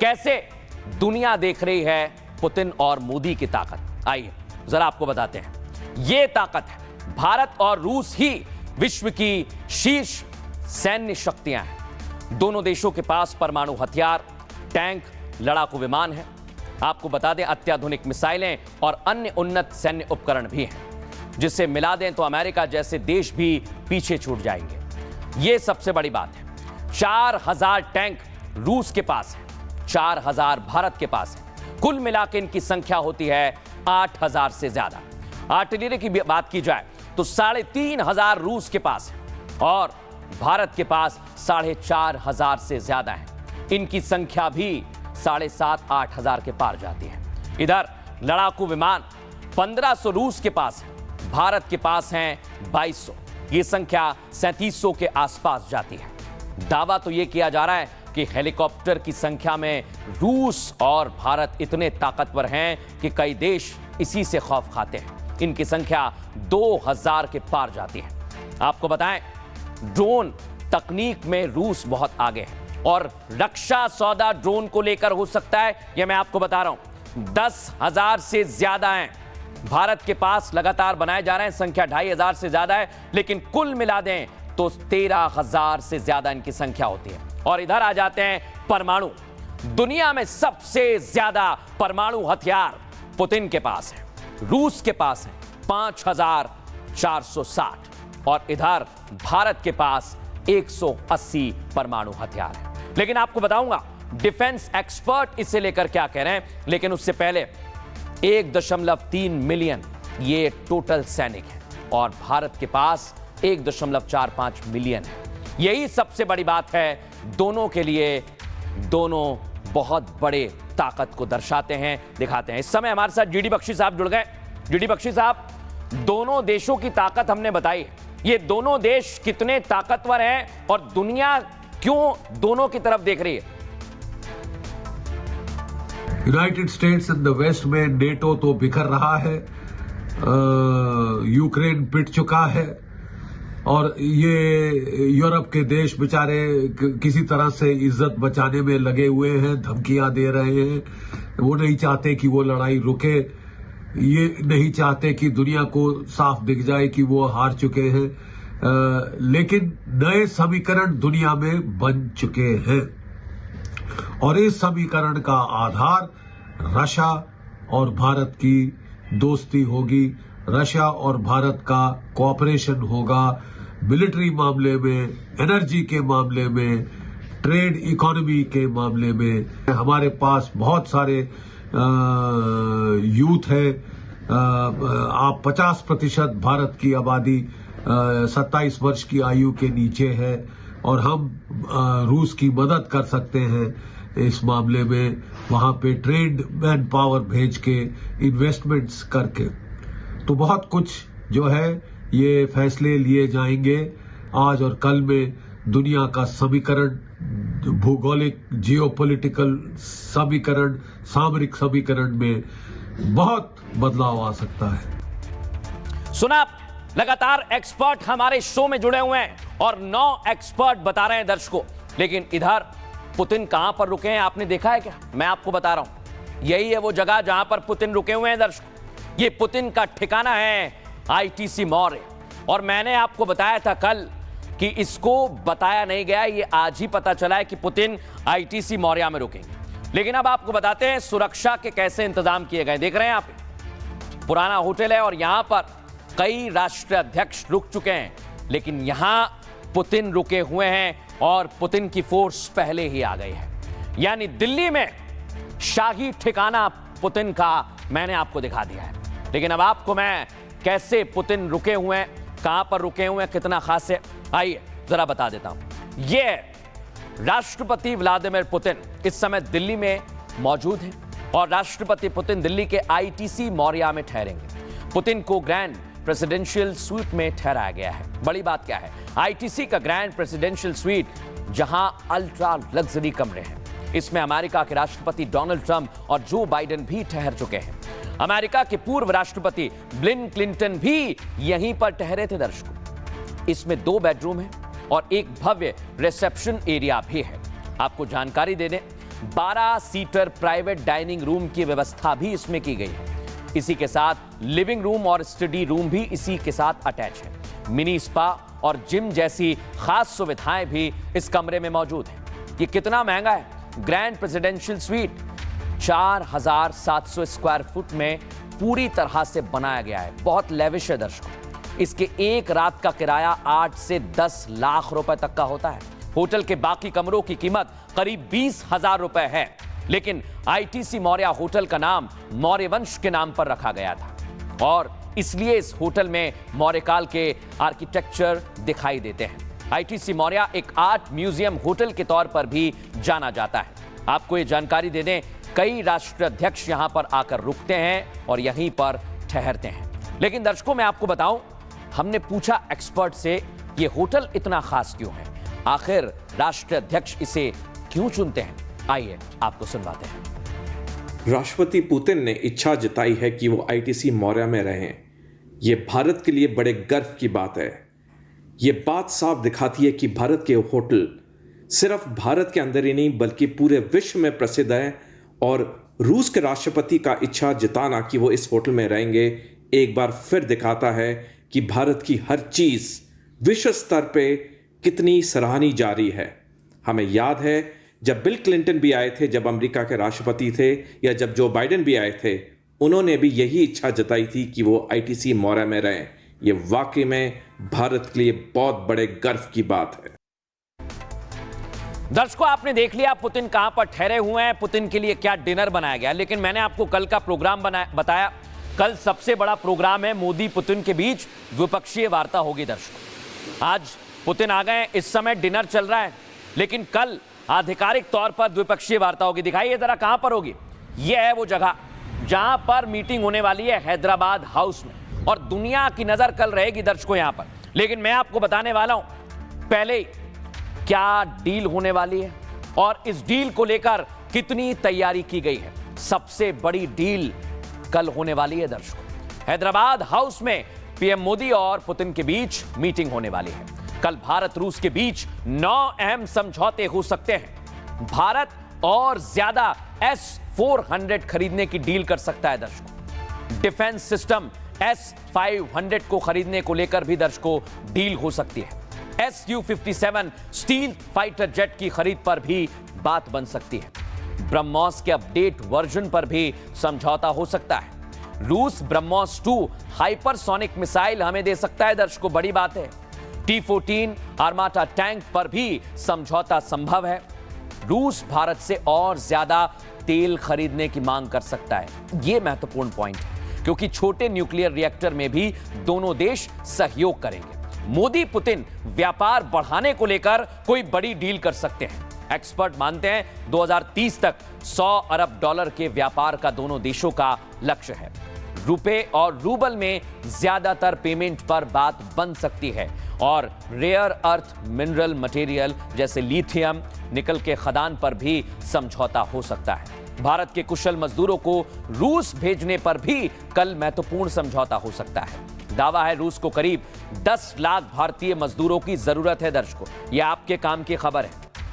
कैसे दुनिया देख रही है पुतिन और मोदी की ताकत। आइए जरा आपको बताते हैं। यह ताकत है, भारत और रूस ही विश्व की शीर्ष सैन्य शक्तियां हैं। दोनों देशों के पास परमाणु हथियार, टैंक, लड़ाकू विमान है। आपको बता दें, अत्याधुनिक मिसाइलें और अन्य उन्नत सैन्य उपकरण भी हैं, जिसे मिला दें तो अमेरिका जैसे देश भी पीछे छूट जाएंगे। यह सबसे बड़ी बात है। 4000 टैंक रूस के पास है, 4000 भारत के पास है। कुल मिलाकर इनकी संख्या होती है 8000 से ज्यादा। आर्टिलरी की बात की जाए तो 3500 रूस के पास है और भारत के पास 4500 से ज्यादा है। इनकी संख्या भी 7500-8000 के पार जाती है। इधर लड़ाकू विमान 1500 रूस के पास है, भारत के पास हैं 2200। यह संख्या 3700 के आसपास जाती है। दावा तो यह किया जा रहा है कि हेलीकॉप्टर की संख्या में रूस और भारत इतने ताकतवर हैं कि कई देश इसी से खौफ खाते हैं। इनकी संख्या 2000 के पार जाती है। आपको बताएं, ड्रोन तकनीक में रूस बहुत आगे है और रक्षा सौदा ड्रोन को लेकर हो सकता है, यह मैं आपको बता रहा हूं, 10,000 से ज्यादा हैं। भारत के पास लगातार बनाए जा रहे हैं, संख्या 2500 से ज्यादा है, लेकिन कुल मिला दें तो 13,000 से ज्यादा इनकी संख्या होती है। और इधर आ जाते हैं परमाणु। दुनिया में सबसे ज्यादा परमाणु हथियार पुतिन के पास है, रूस के पास है 5460 और इधर भारत के पास 180 परमाणु हथियार है। लेकिन आपको बताऊंगा डिफेंस एक्सपर्ट इसे लेकर क्या कह रहे हैं, लेकिन उससे पहले 1.3 मिलियन ये टोटल सैनिक है और भारत के पास 1.45 मिलियन है। यही सबसे बड़ी बात है दोनों के लिए। दोनों बहुत बड़े ताकत को दर्शाते हैं, दिखाते हैं। इस समय हमारे साथ जीडी बख्शी साहब जुड़ गए। जीडी बख्शी साहब, दोनों देशों की ताकत हमने बताई, ये दोनों देश कितने ताकतवर हैं और दुनिया क्यों दोनों की तरफ देख रही है? United States in the west में नेटो तो बिखर रहा है, यूक्रेन पिट चुका है और ये यूरोप के देश बेचारे किसी तरह से इज्जत बचाने में लगे हुए हैं, धमकियां दे रहे हैं। वो नहीं चाहते कि वो लड़ाई रुके, ये नहीं चाहते कि दुनिया को साफ दिख जाए कि वो हार चुके हैं। लेकिन नए समीकरण दुनिया में बन चुके हैं और इस समीकरण का आधार रशिया और भारत की दोस्ती होगी, रशिया और भारत का कोऑपरेशन होगा, मिलिट्री मामले में, एनर्जी के मामले में, ट्रेड इकोनॉमी के मामले में। हमारे पास बहुत सारे यूथ है। आप 50% भारत की आबादी 27 वर्ष की आयु के नीचे है और हम रूस की मदद कर सकते हैं इस मामले में, वहां पे ट्रेड मैन पावर भेज के, इन्वेस्टमेंट्स करके। तो बहुत कुछ जो है ये फैसले लिए जाएंगे आज और कल में। दुनिया का समीकरण, भूगोलिक जियोपॉलिटिकल समीकरण, सामरिक समीकरण में बहुत बदलाव आ सकता है। सुना, लगातार एक्सपर्ट हमारे शो में जुड़े हुए हैं और 9 एक्सपर्ट बता रहे हैं दर्शकों। लेकिन इधर पुतिन कहां पर रुके हैं आपने देखा है क्या? मैं आपको बता रहा हूं, यही है वो जगह जहां पर पुतिन रुके हुए हैं दर्शकों। ये पुतिन का ठिकाना है आईटीसी मौर्य। और मैंने आपको बताया था कल कि इसको बताया नहीं गया, ये आज ही पता चला है कि पुतिन आईटीसी मौर्य में रुकेंगे। लेकिन अब आपको बताते हैं सुरक्षा के कैसे इंतजाम किए गए। देख रहे हैं आप, पुराना होटल है और यहां पर कई राष्ट्राध्यक्ष रुक चुके हैं, लेकिन यहां पुतिन रुके हुए हैं और पुतिन की फोर्स पहले ही आ गई है। यानी दिल्ली में शाही ठिकाना पुतिन का मैंने आपको दिखा दिया है। लेकिन अब आपको मैं कैसे पुतिन रुके हुए हैं, कहां पर रुके हुए हैं, कितना खास है, आइए जरा बता देता हूं। यह राष्ट्रपति व्लादिमीर पुतिन इस समय दिल्ली में मौजूद हैं और राष्ट्रपति पुतिन दिल्ली के आईटीसी मौर्य में ठहरेंगे। पुतिन को ग्रैंड प्रेसिडेंशियल स्वीट में ठहराया गया है। बड़ी बात क्या है, आईटीसी का ग्रैंड प्रेसिडेंशियल स्वीट, जहां अल्ट्रा लग्जरी कमरे हैं। इसमें अमेरिका के राष्ट्रपति डोनाल्ड ट्रंप और जो बाइडेन भी ठहर चुके हैं। अमेरिका के पूर्व राष्ट्रपति बिल क्लिंटन भी यहीं पर ठहरे थे दर्शकों। इसमें 2 बेडरूम है और एक भव्य रिसेप्शन एरिया भी है। आपको जानकारी दे दें, 12 सीटर प्राइवेट डाइनिंग रूम की व्यवस्था भी इसमें की गई है। इसी के साथ लिविंग रूम और स्टडी रूम भी इसी के साथ अटैच है। मिनी स्पा और जिम जैसी खास सुविधाएं भी इस कमरे में मौजूद हैं। ये कितना महंगा है? Grand presidential suite 4700 square foot में पूरी तरह से बनाया गया है। बहुत लेविश है दर्शकों। इसके एक रात का किराया 8 से 10 लाख रुपए तक का होता है। होटल के बाकी कमरों की कीमत करीब 20,000 रुपए है, लेकिन आईटीसी मौर्य होटल का नाम मौर्य वंश के नाम पर रखा गया था और इसलिए इस होटल में मौर्यकाल के आर्किटेक्चर दिखाई देते हैं। आईटीसी मौर्य एक आर्ट म्यूजियम होटल के तौर पर भी जाना जाता है। आपको ये जानकारी दे दें, कई राष्ट्राध्यक्ष यहां पर आकर रुकते हैं और यहीं पर ठहरते हैं। लेकिन दर्शकों, मैं आपको बताऊं, हमने पूछा एक्सपर्ट से ये होटल इतना खास क्यों है, आखिर राष्ट्राध्यक्ष इसे क्यों चुनते हैं। आइए आपको सुनवाते हैं। राष्ट्रपति पुतिन ने इच्छा जताई है कि वो आईटीसी मौर्य में रहें। ये भारत के लिए बड़े गर्व की बात है। ये बात साफ दिखाती है कि भारत के होटल सिर्फ भारत के अंदर ही नहीं बल्कि पूरे विश्व में प्रसिद्ध है और रूस के राष्ट्रपति का इच्छा जताना कि वो इस होटल में रहेंगे एक बार फिर दिखाता है कि भारत की हर चीज विश्व स्तर पे कितनी सराहनीय जा रही है। हमें याद है जब बिल क्लिंटन भी आए थे, जब अमेरिका के राष्ट्रपति थे, या जब जो बाइडेन भी आए थे, उन्होंने भी यही इच्छा जताई थी कि वो आईटीसी मौर्य में रहें। ये वाकई में भारत के लिए बहुत बड़े गर्व की बात है। दर्शकों, आपने देख लिया पुतिन कहां पर ठहरे हुए हैं, पुतिन के लिए क्या डिनर बनाया गया। लेकिन मैंने आपको कल का प्रोग्राम बताया, कल सबसे बड़ा प्रोग्राम है मोदी पुतिन के बीच द्विपक्षीय वार्ता होगी। दर्शकों, आज पुतिन आ गए, इस समय डिनर चल रहा है, लेकिन कल आधिकारिक तौर पर द्विपक्षीय वार्ता होगी। दिखाइए जरा कहां पर होगी। यह है वो जगह जहां पर मीटिंग होने वाली है, हैदराबाद हाउस में, और दुनिया की नजर कल रहेगी दर्शकों यहां पर। लेकिन मैं आपको बताने वाला हूं पहले क्या डील होने वाली है और इस डील को लेकर कितनी तैयारी की गई है। सबसे बड़ी डील कल होने वाली है दर्शकों। हैदराबाद हाउस में पीएम मोदी और पुतिन के बीच मीटिंग होने वाली है। कल भारत रूस के बीच 9 अहम समझौते हो सकते हैं। भारत और ज्यादा S-400 खरीदने की डील कर सकता है दर्शकों। डिफेंस सिस्टम S-500 को खरीदने को लेकर भी दर्शकों डील हो सकती है। Su-57 स्टील फाइटर जेट की खरीद पर भी बात बन सकती है। ब्रह्मोस के अपडेट वर्जन पर भी समझौता हो सकता है। रूस ब्रह्मोस 2 हाइपरसोनिक मिसाइल हमें दे सकता है दर्शकों, बड़ी बात है। T-14 आर्माटा टैंक पर भी समझौता संभव है। रूस भारत से और ज्यादा तेल खरीदने की मांग कर सकता है। यह महत्वपूर्ण पॉइंट है क्योंकि छोटे न्यूक्लियर रिएक्टर में भी दोनों देश सहयोग करेंगे। मोदी पुतिन व्यापार बढ़ाने को लेकर कोई बड़ी डील कर सकते हैं। एक्सपर्ट मानते हैं 2030 तक $100 अरब के व्यापार का दोनों देशों का लक्ष्य है। रुपए और रूबल में ज्यादातर पेमेंट पर बात बन सकती है और रेयर अर्थ मिनरल मटेरियल जैसे लिथियम, निकल के खदान पर भी समझौता हो सकता है। भारत के कुशल मजदूरों को रूस भेजने पर भी कल महत्वपूर्ण समझौता हो सकता है। दावा है रूस को करीब 10 लाख भारतीय मजदूरों की जरूरत है दर्शकों। यह आपके काम की खबर है।